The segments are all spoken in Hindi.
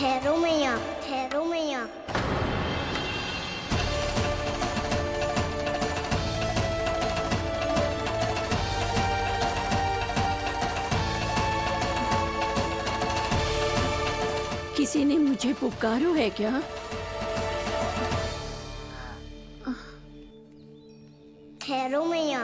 ठहरो मैया, ठहरो मैया। किसी ने मुझे पुकारो है क्या? ठहरो मैया।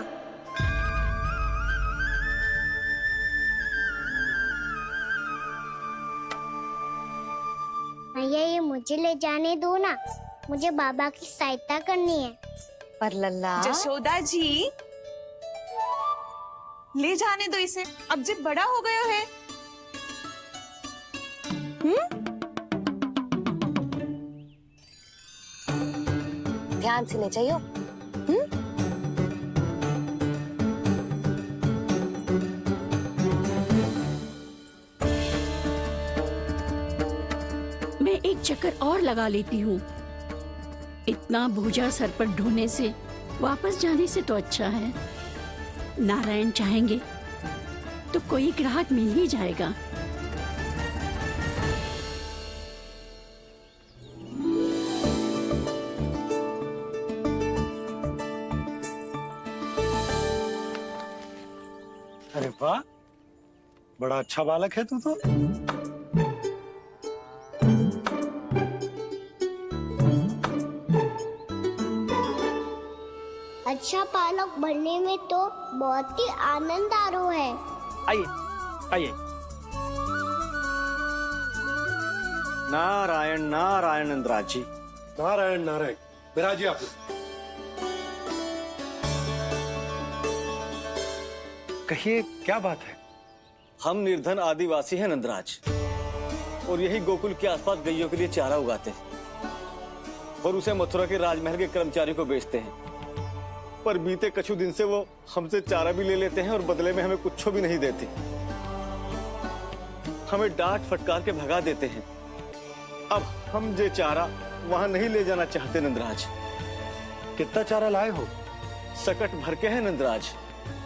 भैया ये मुझे ले जाने दो ना, मुझे बाबा की सहायता करनी है। पर लल्ला जशोदा जी, ले जाने दो इसे, अब जब बड़ा हो गया है। ध्यान से ले जाइयो। मैं एक चक्कर और लगा लेती हूँ। इतना बोझा सर पर ढोने से वापस जाने से तो अच्छा है। नारायण चाहेंगे तो कोई ग्राहक मिल ही जाएगा। अरे वाह, बड़ा अच्छा बालक है तू तो। अच्छा पालक बनने में तो बहुत ही आनंद आ रहा है। आइए आइए। नारायण नारायण नंदराज जी। नारायण नारायण। विराजिए आप। कहिए क्या बात है? हम निर्धन आदिवासी हैं नंदराज, और यही गोकुल के आसपास गैयों के लिए चारा उगाते हैं और उसे मथुरा के राजमहल के कर्मचारियों को बेचते हैं। पर बीते कुछ दिन से वो हमसे चारा भी ले लेते हैं और बदले में हमें कुछ भी नहीं देते। हमें डांट फटकार के भगा देते हैं। अब हम ये चारा वहां नहीं ले जाना चाहते नंदराज। कितना चारा लाए हो? सकट भर के हैं नंदराज।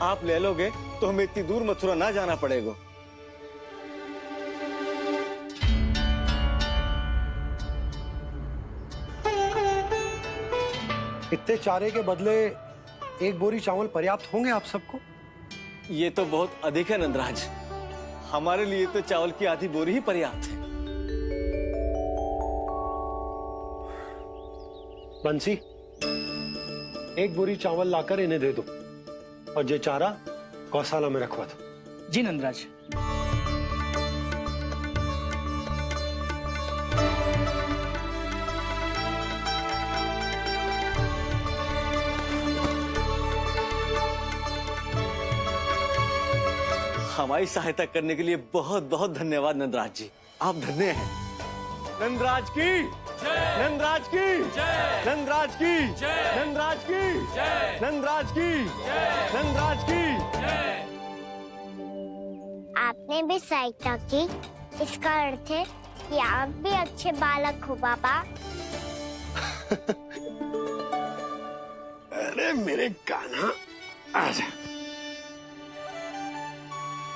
आप ले लोगे तो हमें इतनी दूर मथुरा ना जाना पड़ेगा। इतने चारे के बदले एक बोरी चावल पर्याप्त होंगे आप सबको? ये तो बहुत अधिक है नंदराज। हमारे लिए तो चावल की आधी बोरी ही पर्याप्त है। बंसी, एक बोरी चावल लाकर इन्हें दे दो और ये चारा गौशाला में रखवा दो। जी नंदराज। हमारी सहायता करने के लिए बहुत बहुत धन्यवाद नंदराज जी। आप धन्य हैं। नंदराज की नंदराज की नंदराज की नंदराज की नंदराज की नंदराज की। आपने भी सहायता की, इसका अर्थ है कि आप भी अच्छे बालक हो बाबा। अरे मेरे कान्हा, आजा।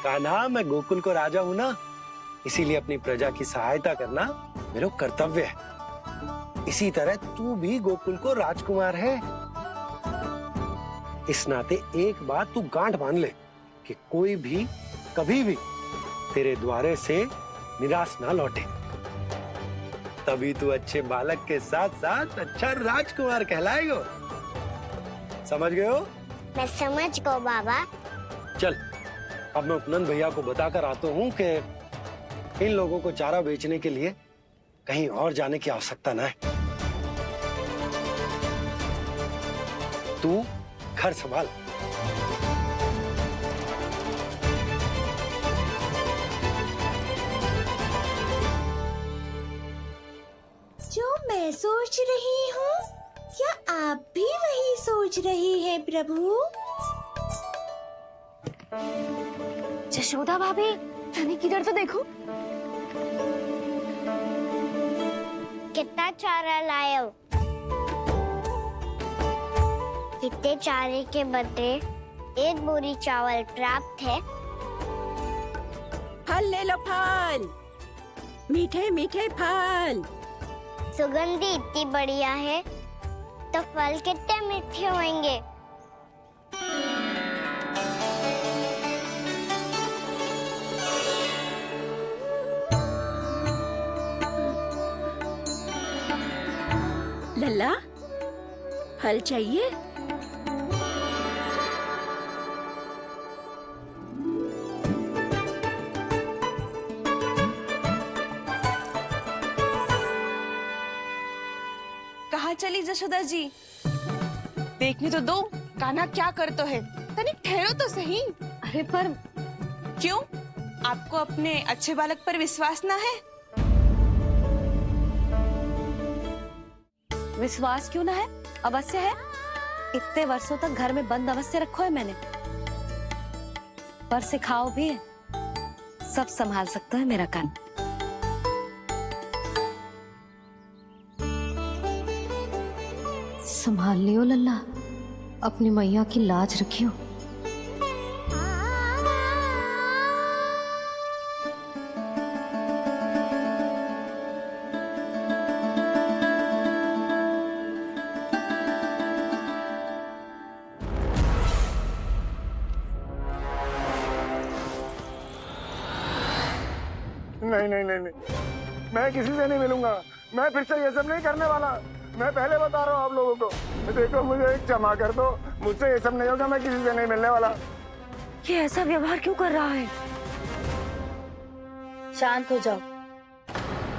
कान्हा, मैं गोकुल को राजा हूं ना, इसीलिए अपनी प्रजा की सहायता करना मेरा कर्तव्य है। इसी तरह तू भी गोकुल को राजकुमार है। इस नाते एक बात तू गांठ बांध ले कि कोई भी कभी भी तेरे द्वारे से निराश ना लौटे। तभी तू अच्छे बालक के साथ साथ अच्छा राजकुमार कहलाएगा। समझ गए हो? मैं समझ गई बाबा। चल, अब मैं उपनंद भैया को बताकर आता हूँ कि इन लोगों को चारा बेचने के लिए कहीं और जाने की आवश्यकता न है। तू घर संभाल। जो मैं सोच रही हूँ, क्या आप भी वही सोच रही हैं प्रभु? जशोदा भाभी, तनिक इधर तो देखो। कितना चारा लाए हो? इतने चारे के बदले एक बोरी चावल प्राप्त है। फल ले लो, फल। मीठे मीठे फल। सुगंधी इतनी बढ़िया है तो फल कितने मीठे होंगे। लल्ला, फल चाहिए? कहाँ चली जशोदा जी? देखने तो दो कान्हा क्या करतो है। तनिक ठहरो तो सही। अरे पर क्यों? आपको अपने अच्छे बालक पर विश्वास ना है? विश्वास क्यों ना है? अवश्य है। इतने वर्षों तक घर में बंद अवश्य रखो है मैंने, पर सिखाओ भी है। सब संभाल सकता है मेरा कान। संभाल लियो लल्ला, अपनी मैया की लाज रखियो। नहीं नहीं नहीं नहीं, मैं किसी से नहीं मिलूंगा। मैं फिर से ये सब नहीं करने वाला। मैं पहले बता रहा हूँ आप लोगों को। देखो, मुझे एक क्षमा कर दो, मुझसे ये सब नहीं होगा। मैं किसी से नहीं मिलने वाला। ये ऐसा व्यवहार क्यों कर रहा है? शांत हो जाओ,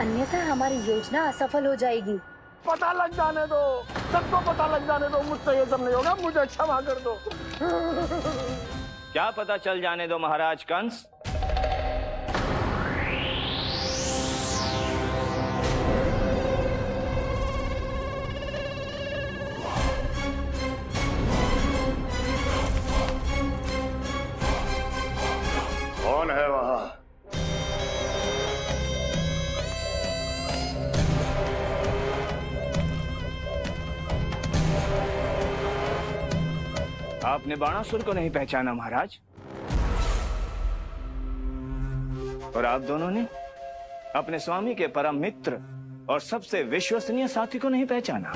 अन्यथा हमारी योजना असफल हो जाएगी। पता लग जाने दो, सबको पता लग जाने दो। मुझसे ये सब नहीं होगा, मुझे क्षमा कर दो। क्या पता चल जाने दो महाराज कंस? कौन है वहां? आपने बाणासुर को नहीं पहचाना महाराज, और आप दोनों ने अपने स्वामी के परम मित्र और सबसे विश्वसनीय साथी को नहीं पहचाना।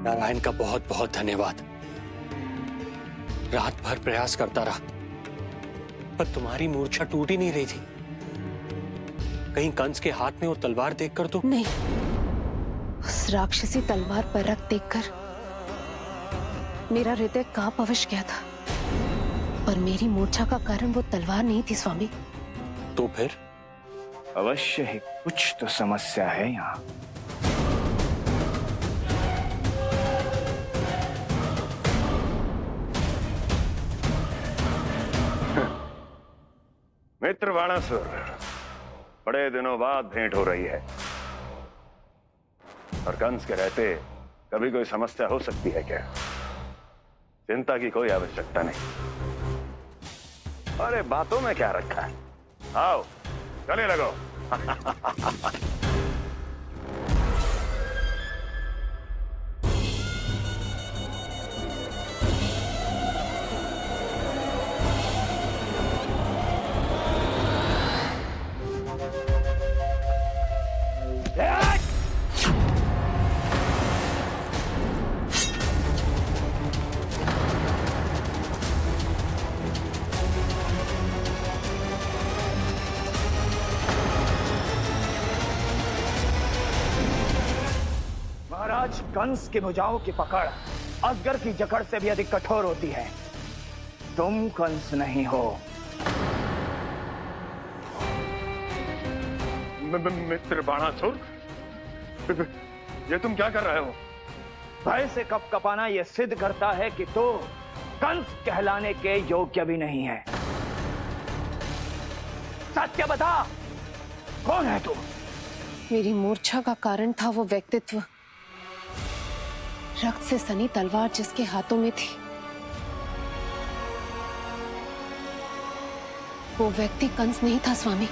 नारायण का बहुत बहुत धन्यवाद। रात भर प्रयास करता रहा, पर तुम्हारी मूर्छा टूट ही नहीं रही थी। कहीं कंस के हाथ में वो तलवार देखकर तो नहीं, उस राक्षसी तलवार पर रख देखकर मेरा हृदय कांप अवश्य गया था, पर मेरी मूर्छा का कारण वो तलवार नहीं थी स्वामी। तो फिर? अवश्य ही कुछ तो समस्या है यहाँ। मित्र बाणासुर, बड़े दिनों बाद भेंट हो रही है, और कंस के रहते कभी कोई समस्या हो सकती है क्या? चिंता की कोई आवश्यकता नहीं। अरे बातों में क्या रखा है? आओ गले लगो। महाराज, कंस की भुजाओं की पकड़ अजगर की जकड़ से भी अधिक कठोर होती है। तुम कंस नहीं हो। मित्र बाणासुर, ये तुम क्या कर रहे हो? भय से कपकपाना यह सिद्ध करता है कि तो कंस कहलाने के योग्य भी नहीं है। सत्य बता, कौन है तू? मेरी मूर्छा का कारण था वो व्यक्तित्व, रक्त से सनी तलवार जिसके हाथों में थी। वो व्यक्ति कंस नहीं था स्वामी।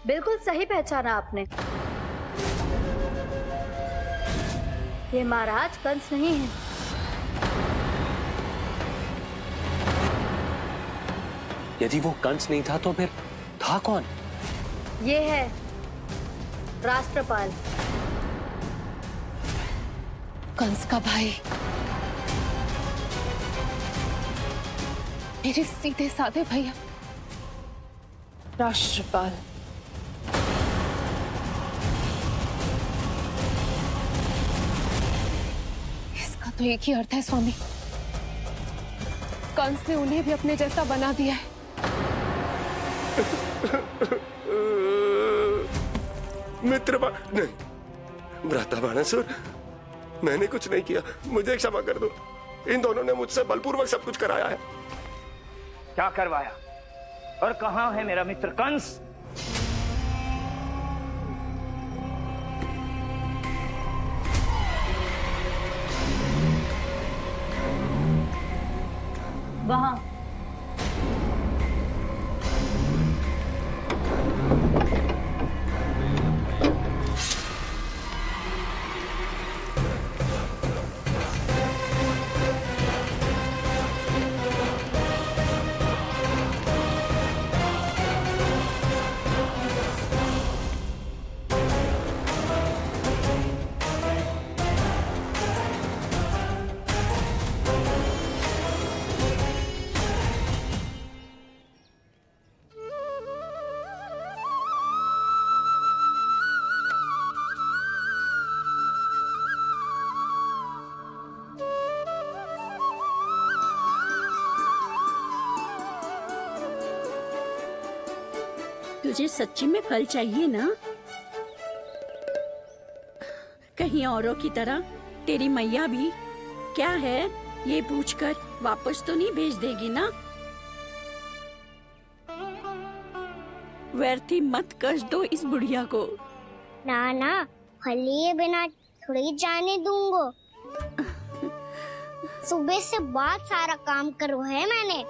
बिल्कुल सही पहचाना आपने। ये महाराज कंस नहीं है। यदि वो कंस नहीं था तो फिर था कौन? ये है राष्ट्रपाल, कंस का भाई, मेरे सीधे साधे भैया राष्ट्रपाल। इसका तो एक ही अर्थ है स्वामी, कंस ने उन्हें भी अपने जैसा बना दिया है। मित्र नहीं, भ्राता बाणासुर, मैंने कुछ नहीं किया, मुझे क्षमा कर दो। इन दोनों ने मुझसे बलपूर्वक सब कुछ कराया है। क्या करवाया और कहां है मेरा मित्र कंस? वहां। तुझे सच्ची में फल चाहिए ना? कहीं औरों की तरह तेरी मैया भी क्या है ये पूछकर वापस तो नहीं भेज देगी ना? व्यर्थ ही मत कष्ट दो इस बुढ़िया को। ना ना, फल लिए बिना थोड़ी जाने दूंगो। सुबह से बहुत सारा काम करो है मैंने।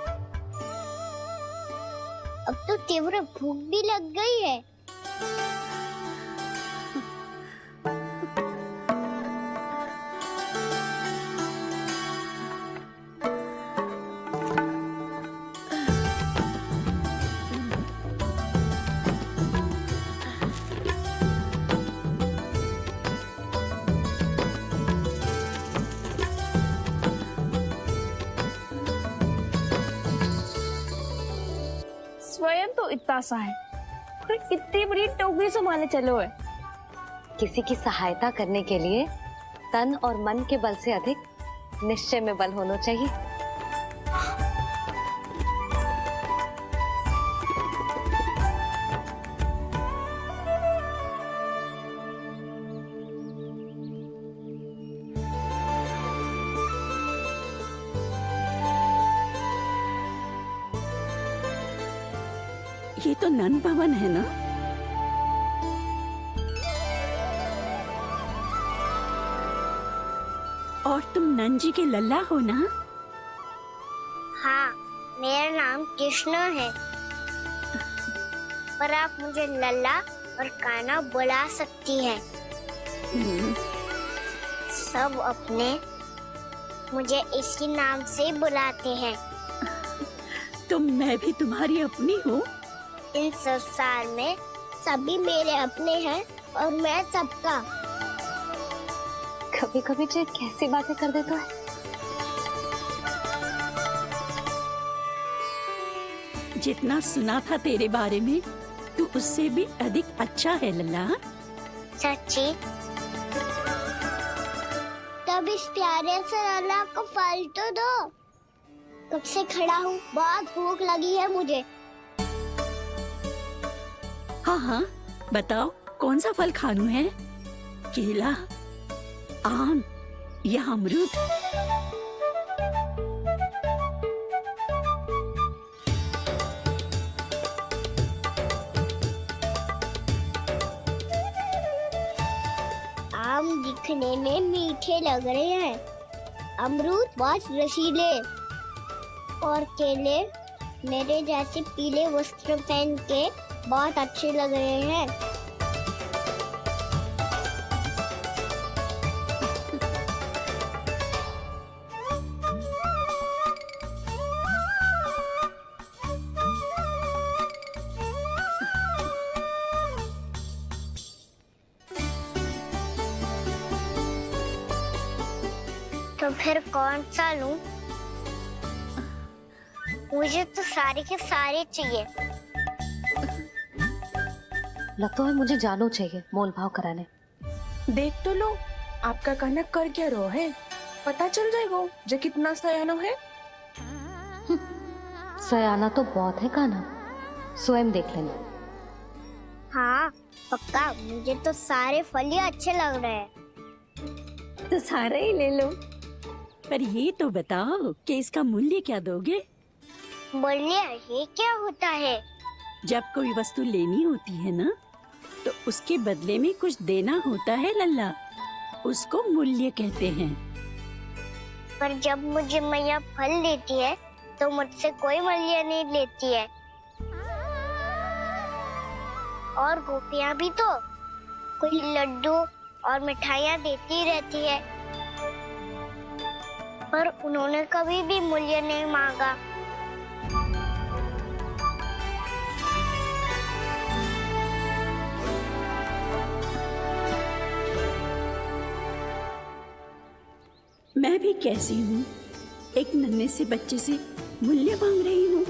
अब तो तीव्र भूख भी लग गई है। स्वयं तो इतना सा है, फिर इतनी बड़ी टोकरी संभाले चलो है। किसी की सहायता करने के लिए तन और मन के बल से अधिक निश्चय में बल होना चाहिए। ये तो नन भवन है ना? और तुम नन जी के लल्ला हो ना? हाँ, मेरा नाम कृष्ण है, पर आप मुझे लल्ला और कान्हा बुला सकती हैं। सब अपने मुझे इसी नाम से बुलाते हैं। तो मैं भी तुम्हारी अपनी हूँ। इस संसार में सभी मेरे अपने हैं और मैं सबका। कभी कभी जो कैसी बातें कर देता है। जितना सुना था तेरे बारे में, तू उससे भी अधिक अच्छा है लल्ला। सच्ची? तब इस प्यारे से लल्ला को फल तो दो। कब से खड़ा हूँ, बहुत भूख लगी है मुझे। हाँ हाँ, बताओ कौन सा फल खानू है? केला, आम या अमरूद? आम दिखने में मीठे लग रहे हैं, अमरूद बहुत रसीले और केले मेरे जैसे पीले वस्त्र पहन के बहुत अच्छे लग रहे हैं। तो फिर कौन सा लूं? मुझे तो सारे के सारे चाहिए। लगता है मुझे जानू चाहिए मोल भाव कराने। देख तो लो, आपका कनक कर क्या रो है, पता चल जाएगा जो कितना सयानो है। सयाना तो बहुत है कान्हा, स्वयं देख लेना। हाँ पक्का, मुझे तो सारे फल ही अच्छे लग रहे हैं। तो सारा ही ले लो। पर ये तो बताओ कि इसका मूल्य क्या दोगे? बोलिए, ये क्या होता है? जब कोई वस्तु लेनी होती है ना, तो उसके बदले में कुछ देना होता है लल्ला, उसको मूल्य कहते हैं। पर जब मुझे मैया फल देती है तो मुझसे कोई मूल्य नहीं लेती है। और गोपियां भी तो कोई लड्डू और मिठाइयाँ देती रहती है, पर उन्होंने कभी भी मूल्य नहीं मांगा। मैं भी कैसी हूँ, एक नन्हे से बच्चे से मूल्य मांग रही हूँ।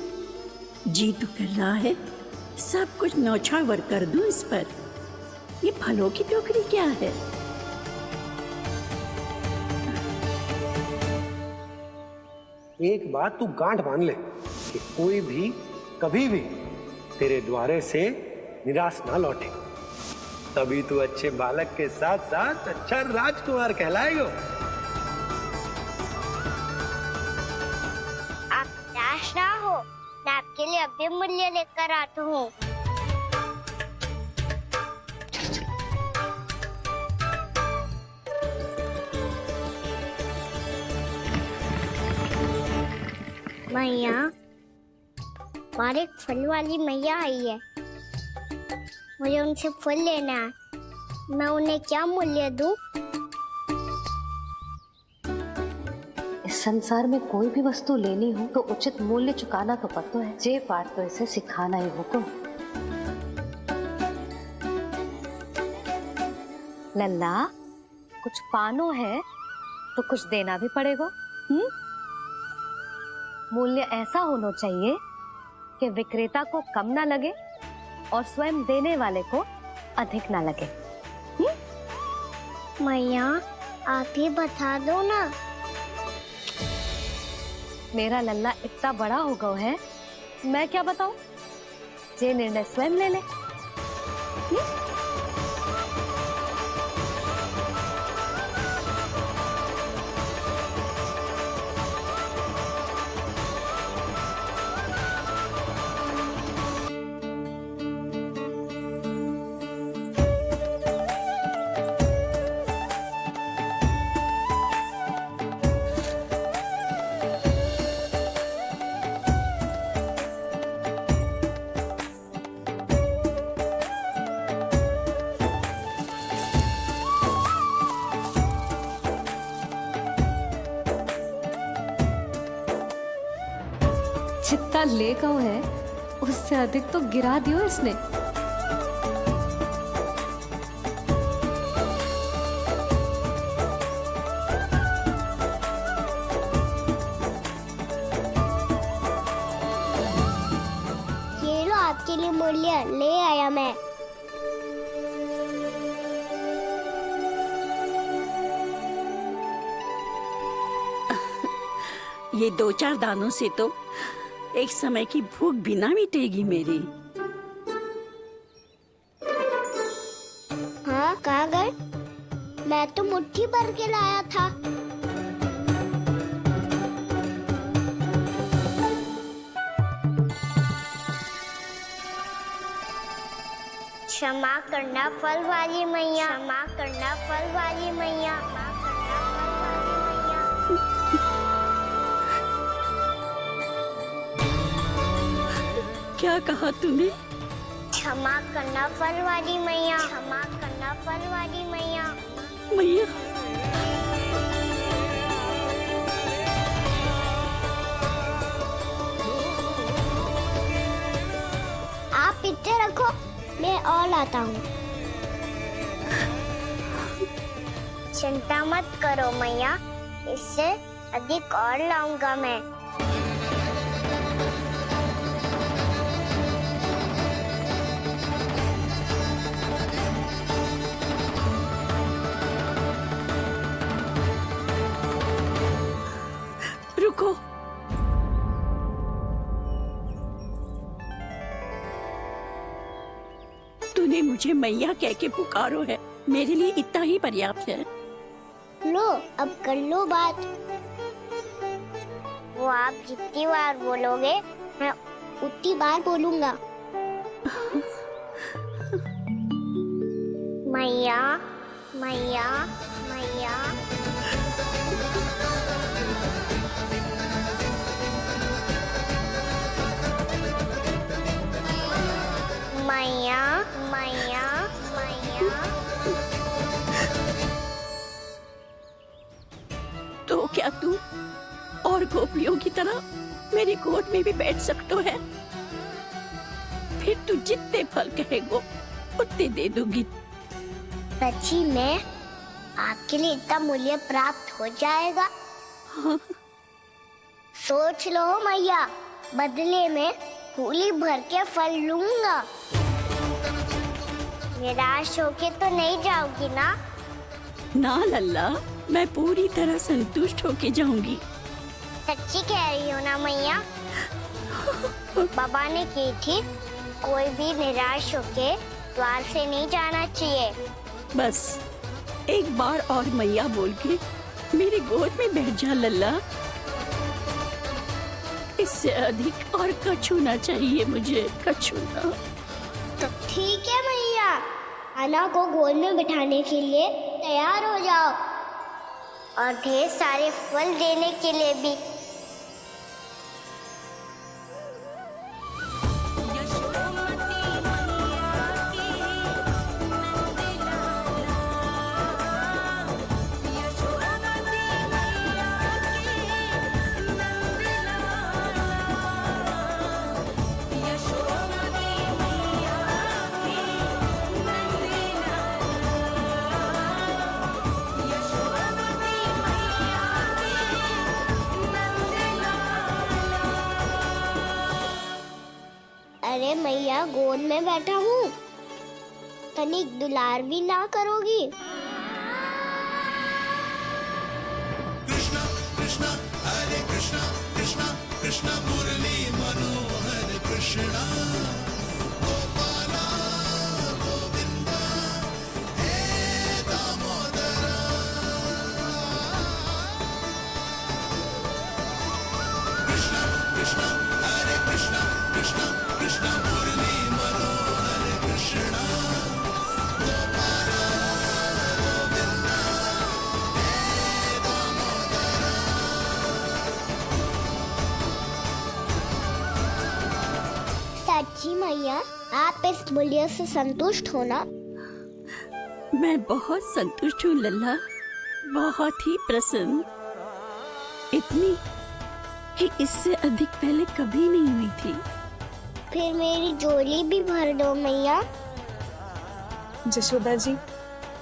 जी तो कर रहा है सब कुछ न्यौछावर कर दूं इस पर। ये फलों की टोकरी क्या है? एक बात तू गांठ बांध ले कि कोई भी कभी भी तेरे द्वारे से निराश ना लौटे, तभी तू अच्छे बालक के साथ साथ अच्छा राजकुमार कहलाएगा। आप निराश ना हो, मैं आपके लिए अभी मूल्य लेकर आता हूँ। मैया, हमारे एक फल वाली मैया आई है, मुझे उनसे फल लेना है। मैं उन्हें क्या मूल्य दूं? इस संसार में कोई भी वस्तु लेनी हो तो उचित मूल्य चुकाना तो पड़ता है। जे बात तो इसे सिखाना ही होगा। लल्ला, कुछ पानो है तो कुछ देना भी पड़ेगा। मूल्य ऐसा होना चाहिए कि विक्रेता को कम ना लगे और स्वयं देने वाले को अधिक ना लगे। मैया, आप ही बता दो ना। मेरा लल्ला इतना बड़ा हो गया है, मैं क्या बताऊं? जे निर्णय स्वयं ले ले। जितना ले गया है उससे अधिक तो गिरा दियो इसने। ये लो, आपके लिए मूल्य ले आया मैं। ये 2-4 दानों से तो एक समय की भूख भी ना मिटेगी मेरी। हाँ, कहाँ गए? मैं तो मुट्ठी भर के लाया था। क्षमा करना फल वाली मैया, क्षमा करना फल वाली मैया, क्षमा करना फल वाली मैया। क्या कहा तूने? क्षमा करना फल वाली मैया, क्षमा करना फल वाली मैया। मैया आप इतने रखो, मैं और लाता हूँ। चिंता मत करो मैया, इससे अधिक और लाऊंगा मैं। रुको, तूने मुझे मैया कह के पुकारो है, मेरे लिए इतना ही पर्याप्त है। लो अब कर लो बात। वो आप जितनी बार बोलोगे मैं उतनी बार बोलूंगा। मैया मैया मैया। मैया मैया मैया। तो क्या तू और गोपियों की तरह मेरी गोद में भी बैठ सकते है? फिर तू जितने फल कहेगो उतने दे दूंगी। सच्ची में आपके लिए इतना मूल्य प्राप्त हो जाएगा? हाँ। सोच लो मैया, बदले में फूली भर के फल लूंगा। निराश होके तो नहीं जाओगी ना? ना लल्ला, मैं पूरी तरह संतुष्ट होके जाऊंगी। सच्ची कह रही हो ना मैया? बाबा ने की थी, कोई भी निराश होके द्वार से नहीं जाना चाहिए। बस एक बार और मैया बोल के मेरी गोद में बैठ जा लल्ला। इससे अधिक और कछु ना चाहिए मुझे, कछु ना। तो ठीक है मैया, अन्ना को गोद में बिठाने के लिए तैयार हो जाओ और ढेर सारे फल देने के लिए भी। अरे मैया, गोद में बैठा हूँ, तनिक दुलार भी ना करोगी? कृष्णा कृष्णा हरे कृष्णा कृष्णा कृष्णा मुरली मनोहर कृष्णा गोपाला गोविंदा हे दामोदरा। कृष्णा कृष्णा हरे कृष्णा कृष्णा कृष्णा मुरली मनोहर कृष्णा गोपाला गोविंदा हे दामोदरा। सच्ची मैया, आप इस मूल्य से संतुष्ट हो ना? मैं बहुत संतुष्ट हूँ लल्ला, बहुत ही प्रसन्न। इतनी कि इससे अधिक पहले कभी नहीं हुई थी। फिर मेरी झोली भी भर दो मैया। जशोदा जी,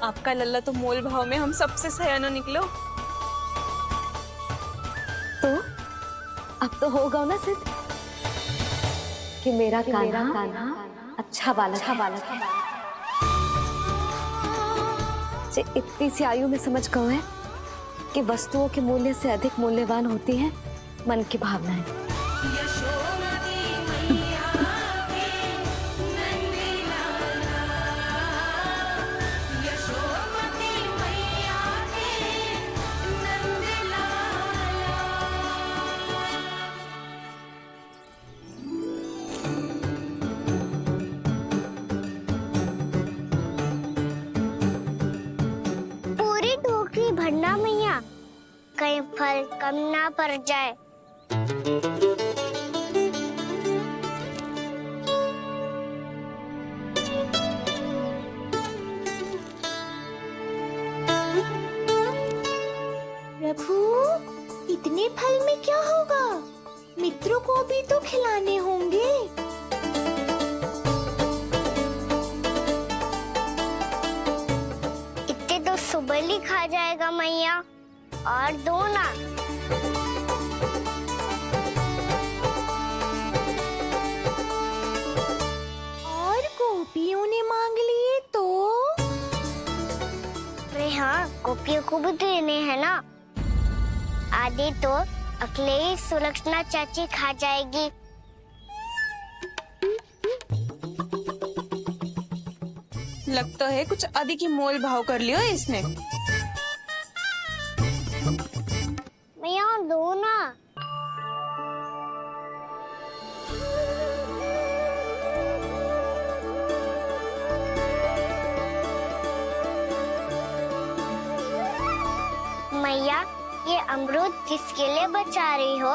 आपका लल्ला तो मोल भाव में हम सबसे सयानो निकलो। तो अब तो होगा ना सिद्ध कि मेरा कान्हा अच्छा बालक है। जे इतनी सी आयु में समझ गए है कि वस्तुओं के मूल्य से अधिक मूल्यवान होती है मन की भावनाएं। पूरी टोकरी भरना मैया, कहीं फल कम ना पड़ जाए। प्रभु, इतने फल में क्या होगा? मित्रों को भी तो खिलाने होंगे। इतने तो सुबह ही खा जाएगा मैया, और दो ना। और गोपियों ने मांग लिए तो? अरे हाँ, गोपियों को भी देने हैं ना। आधे तो अकेले ही सुलक्षणा चाची खा जाएगी। लगता है कुछ आदि की मोल भाव कर लियो इसने। मैया दो ना। मैया, ये अमरूद किसके लिए बचा रही हो?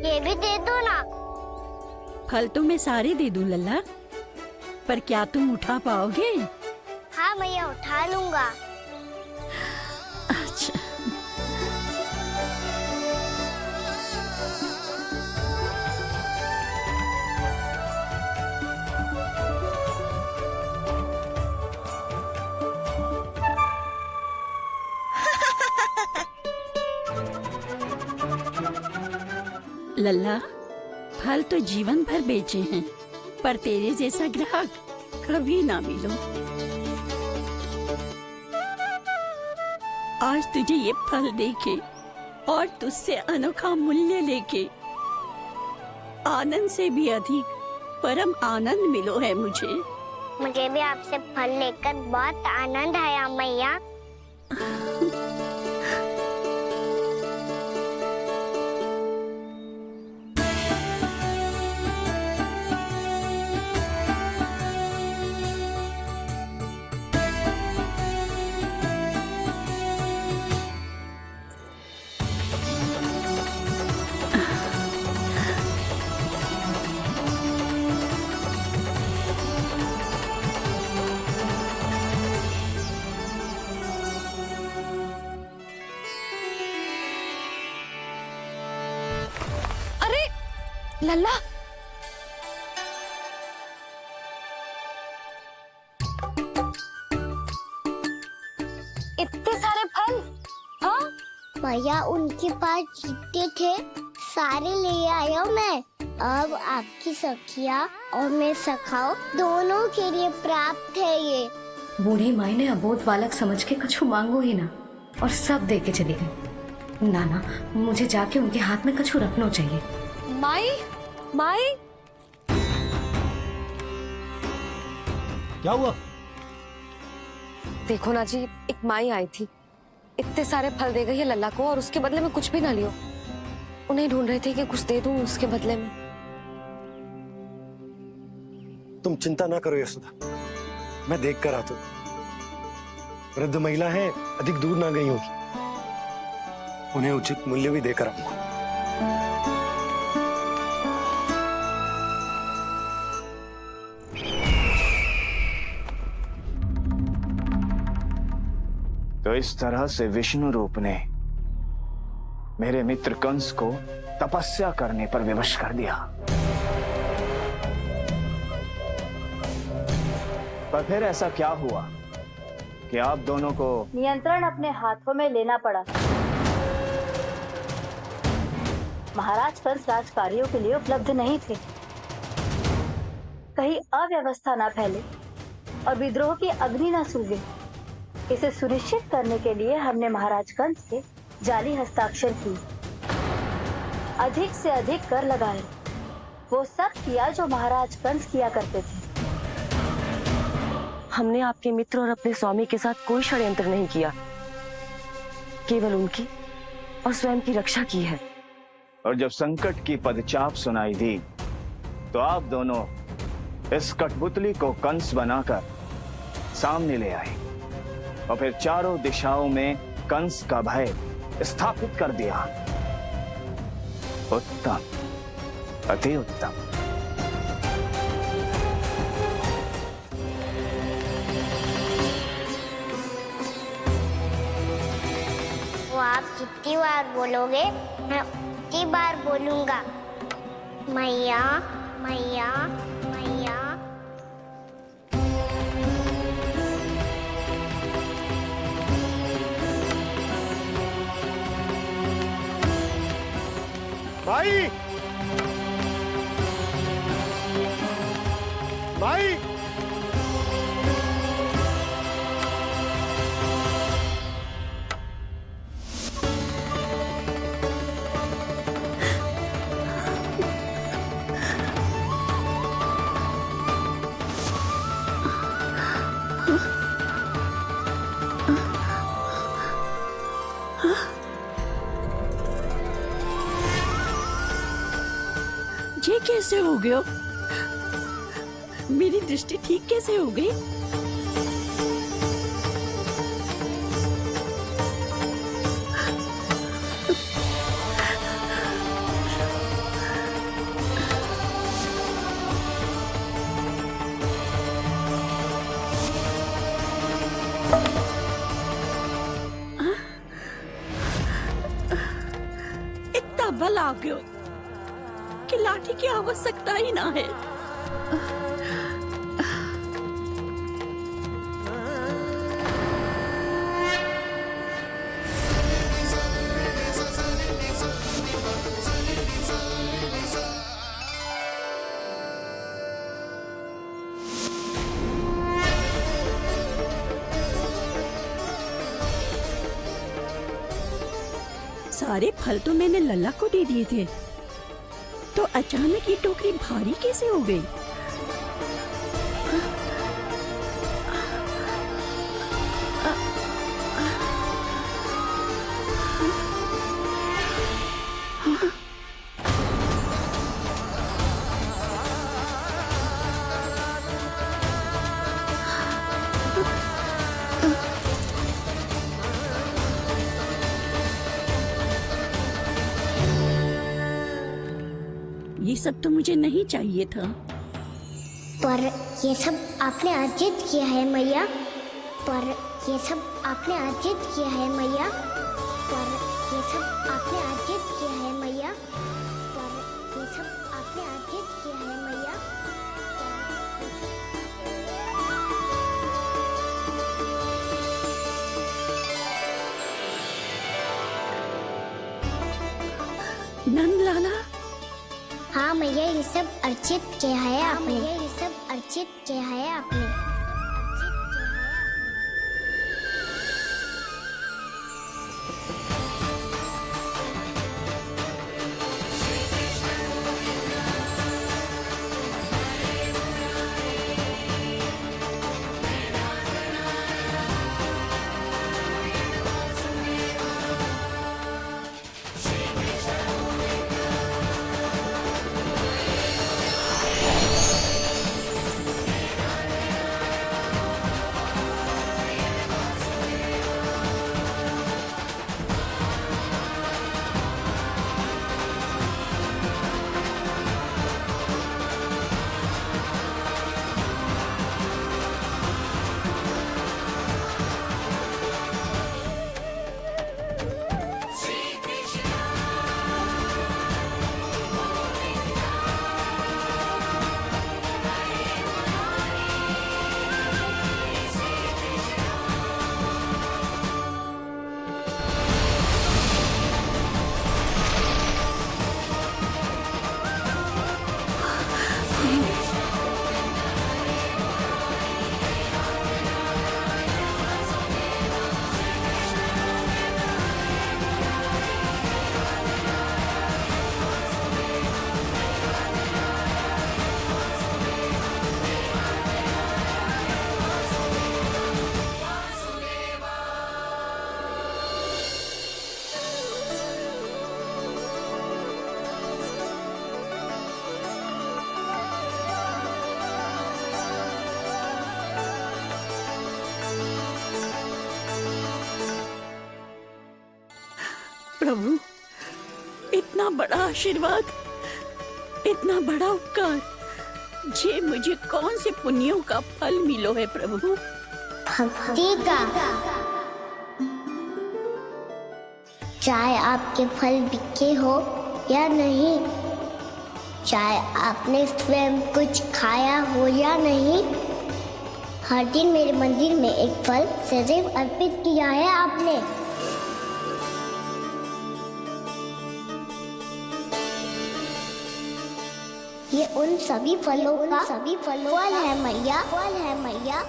ये भी दे दो ना। फल तो मैं सारे दे दूं लल्ला, पर क्या तुम उठा पाओगे? हाँ मैया, उठा लूंगा। अच्छा। लल्ला, फल तो जीवन भर बेचे हैं, पर तेरे जैसा ग्राहक कभी ना मिलो। आज तुझे ये फल देके और तुझसे अनोखा मूल्य लेके आनंद से भी अधिक परम आनंद मिलो है मुझे। मुझे भी आपसे फल लेकर बहुत आनंद आया मैया। लल्ला, इतने सारे फल? हाँ भैया, उनके पास जितने थे सारे ले आया मैं। अब आपकी सखिया और मैं सखाओ दोनों के लिए प्राप्त है ये। बूढ़ी माई ने अबोध बालक समझ के कछु मांगो ही ना, और सब दे के चली गई। नाना, मुझे जाके उनके हाथ में कछु रखना चाहिए। माई, माई, क्या हुआ? देखो ना जी, एक माई आई थी, इतने सारे फल दे गई है लल्ला को, और उसके बदले में कुछ भी ना लियो। उन्हें ढूंढ रहे थे कि कुछ दे दूं उसके बदले में। तुम चिंता ना करो यशोदा, मैं देख कर आता हूं। वृद्ध महिला है, अधिक दूर ना गई होगी, उन्हें उचित मूल्य भी देकर आऊंगा। तो इस तरह से विष्णु रूप ने मेरे मित्र कंस को तपस्या करने पर विवश कर दिया। पर फिर ऐसा क्या हुआ कि आप दोनों को नियंत्रण अपने हाथों में लेना पड़ा। महाराज कंस राजकार्यों के लिए उपलब्ध नहीं थे। कहीं अव्यवस्था न फैले और विद्रोह की अग्नि न सुलगे, इसे सुनिश्चित करने के लिए हमने महाराज कंस के जाली हस्ताक्षर किए, अधिक से अधिक कर लगाए। वो सब किया जो महाराज कंस किया करते थे। हमने आपके मित्र और अपने स्वामी के साथ कोई षड्यंत्र नहीं किया, केवल उनकी और स्वयं की रक्षा की है। और जब संकट की पदचाप सुनाई दी तो आप दोनों इस कठपुतली को कंस बनाकर सामने ले आए और फिर चारों दिशाओं में कंस का भय स्थापित कर दिया। उत्तम, अति उत्तम। आप जितनी बार बोलोगे मैं उतनी बार बोलूंगा। मैया मैया मैया। भाई भाई ये कैसे हो गया? मेरी दृष्टि ठीक कैसे हो गई? इतना बल आ गया कि लाठी की आवश्यकता ही ना है। सारे फल तो मैंने लल्ला को दे दिए थे, तो अचानक ये टोकरी भारी कैसे हो गई? ये सब तो मुझे नहीं चाहिए था। पर ये सब आपने अर्जित किया है मैया। पर ये सब आपने अर्जित किया है मैया। पर ये सब आपने अर्जित किया है मैया। पर ये सब आपने अर्जित किया है मैया। नंद लाला। हाँ मैया, ये सब अर्जित किया है आपने। ये सब अर्जित किया है आपने। प्रभु, इतना बड़ा आशीर्वाद, इतना बड़ा उपकार, जे मुझे कौन से पुण्यों का फल मिलो है प्रभु? भक्ति का। चाहे आपके फल बिके हो या नहीं, चाहे आपने स्वयं कुछ खाया हो या नहीं, हर दिन मेरे मंदिर में एक फल सदैव अर्पित किया है आपने। ये उन सभी फलों का फल है मैया, फल है मैया।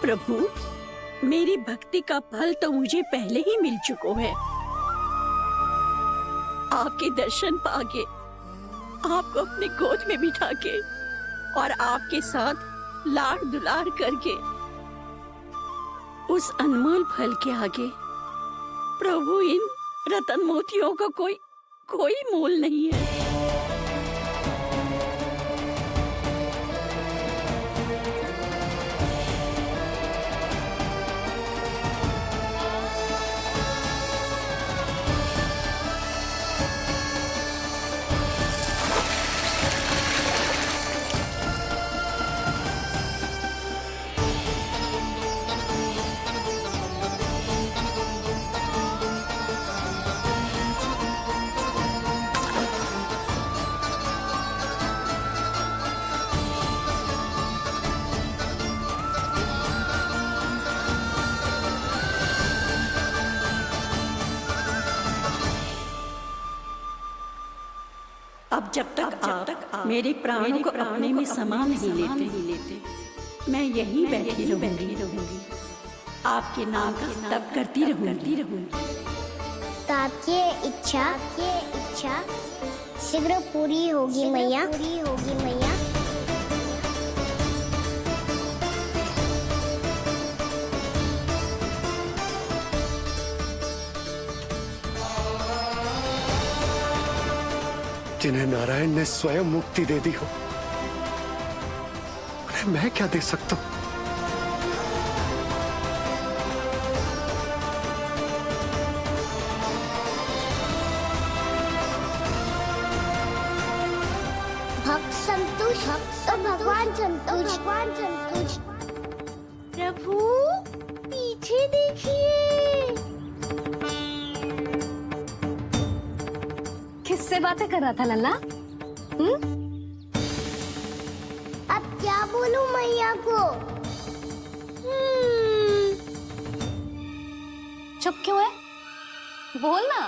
प्रभु, मेरी भक्ति का फल तो मुझे पहले ही मिल चुका है। आपके दर्शन पाके, आपको अपने गोद में बिठा के और आपके साथ लाड दुलार करके, उस अनमोल फल के आगे प्रभु इन रतन मोतियों का कोई मोल नहीं है। अब जब तक आप मेरे प्राणों को अपने में समा नहीं लेते, मैं यहीं बैठी रहूंगी, आपके नाम का तप करती रहूंगी। तो आपकी इच्छा शीघ्र पूरी होगी मैया। जिन्हें नारायण ने स्वयं मुक्ति दे दी हो, उन्हें मैं क्या दे सकता हूं? भक्त संतुष्ट तो भगवान संतुष्ट। प्रभु पीछे देखिए। किससे बातें कर रहा था लल्ला? अब क्या बोलूं मैया को? चुप क्यों है? बोल ना।